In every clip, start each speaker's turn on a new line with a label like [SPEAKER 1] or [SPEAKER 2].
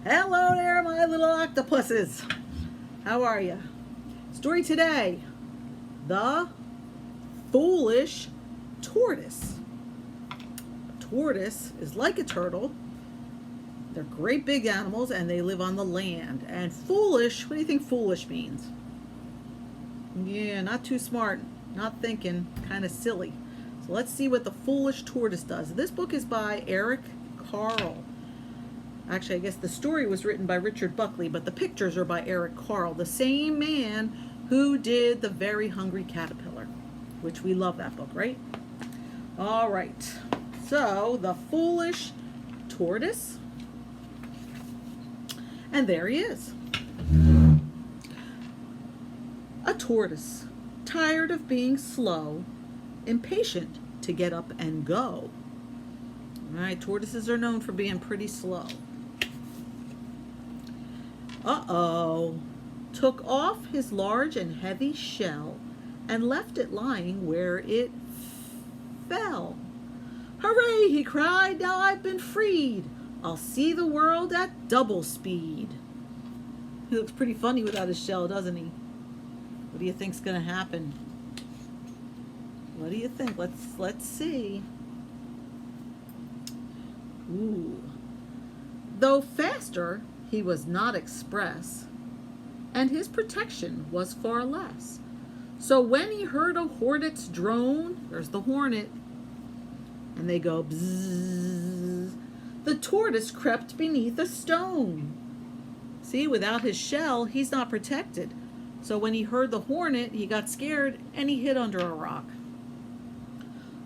[SPEAKER 1] Hello there, my little octopuses. How are you? Story today, The Foolish Tortoise. A tortoise is like a turtle. They're great big animals and they live on the land. And foolish, what do you think foolish means? Yeah, not too smart, not thinking, kind of silly. So let's see what the foolish tortoise does. This book is by Eric Carle. Actually, I guess the story was written by Richard Buckley, but the pictures are by Eric Carle, the same man who did The Very Hungry Caterpillar, which we love that book, right? All right. So, The Foolish Tortoise. And there he is. A tortoise, tired of being slow, impatient to get up and go. All right, tortoises are known for being pretty slow. Uh-oh. Took off his large and heavy shell and left it lying where it fell. Hooray, he cried, now I've been freed. I'll see the world at double speed. He looks pretty funny without his shell, doesn't he? What do you think's going to happen? What do you think? Let's see. Ooh. Though faster, he was not express, and his protection was far less. So when he heard a hornet's drone, there's the hornet, and they go bzzz, the tortoise crept beneath a stone. See, without his shell, he's not protected. So when he heard the hornet, he got scared and he hid under a rock.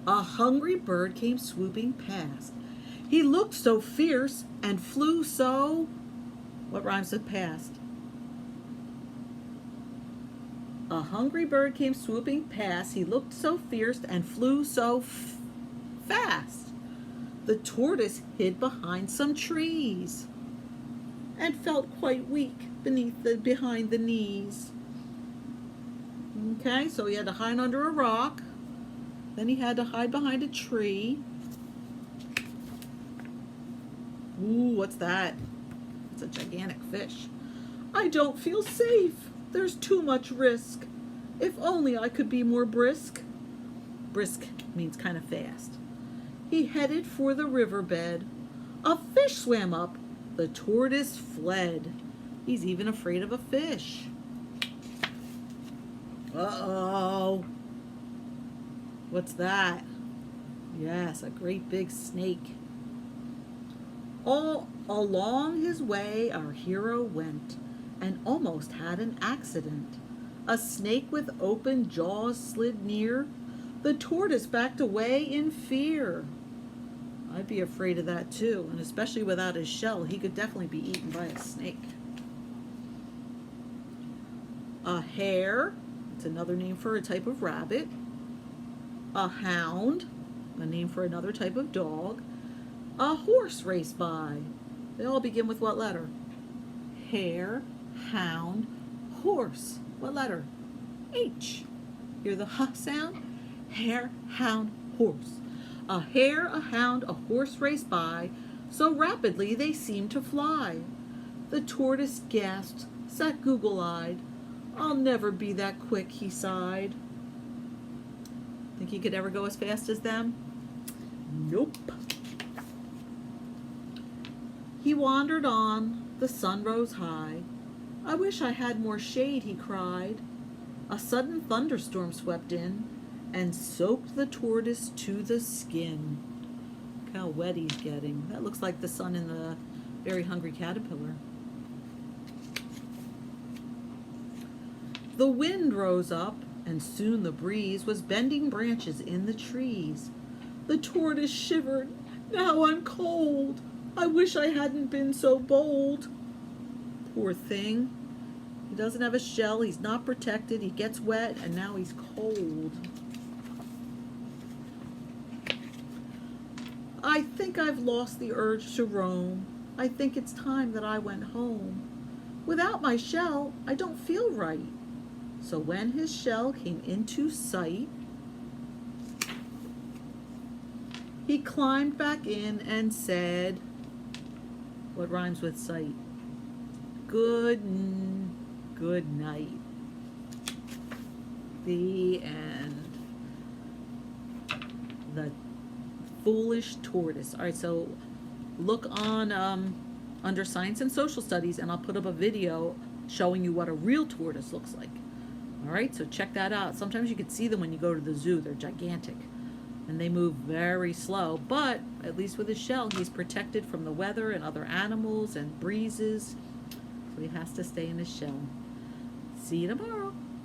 [SPEAKER 1] A hungry bird came swooping past. He looked so fierce and flew so... What rhymes with past? A hungry bird came swooping past. He looked so fierce and flew so fast. The tortoise hid behind some trees and felt quite weak behind the knees. Okay, so he had to hide under a rock. Then he had to hide behind a tree. Ooh, what's that? It's a gigantic fish. I don't feel safe. There's too much risk. If only I could be more brisk. Brisk means kind of fast. He headed for the riverbed. A fish swam up. The tortoise fled. He's even afraid of a fish. Uh-oh. What's that? Yes, a great big snake. All along his way our hero went and almost had an accident. A snake with open jaws slid near. The tortoise backed away in fear. I'd be afraid of that too, and especially without his shell, he could definitely be eaten by a snake. A hare, it's another name for a type of rabbit. A hound, a name for another type of dog. A horse raced by. They all begin with what letter? Hare, hound, horse. What letter? H. Hear the H sound? Hare, hound, horse. A hare, a hound, a horse raced by. So rapidly they seemed to fly. The tortoise gasped, sat Google-eyed. I'll never be that quick, he sighed. Think he could ever go as fast as them? Nope. He wandered on, the sun rose high. I wish I had more shade, he cried. A sudden thunderstorm swept in and soaked the tortoise to the skin. Look how wet he's getting. That looks like the sun in The Very Hungry Caterpillar. The wind rose up, and soon the breeze was bending branches in the trees. The tortoise shivered. Now I'm cold. I wish I hadn't been so bold. Poor thing. He doesn't have a shell. He's not protected. He gets wet, and now he's cold. I think I've lost the urge to roam. I think it's time that I went home. Without my shell, I don't feel right. So when his shell came into sight, he climbed back in and said, What rhymes with sight? Good night. The end. The Foolish Tortoise. All right, so look on under Science and Social Studies, and I'll put up a video showing you what a real tortoise looks like. All right, so check that out. Sometimes you can see them when you go to the zoo. They're gigantic, and they move very slow, but at least with his shell, he's protected from the weather and other animals and breezes, so he has to stay in his shell. See you tomorrow.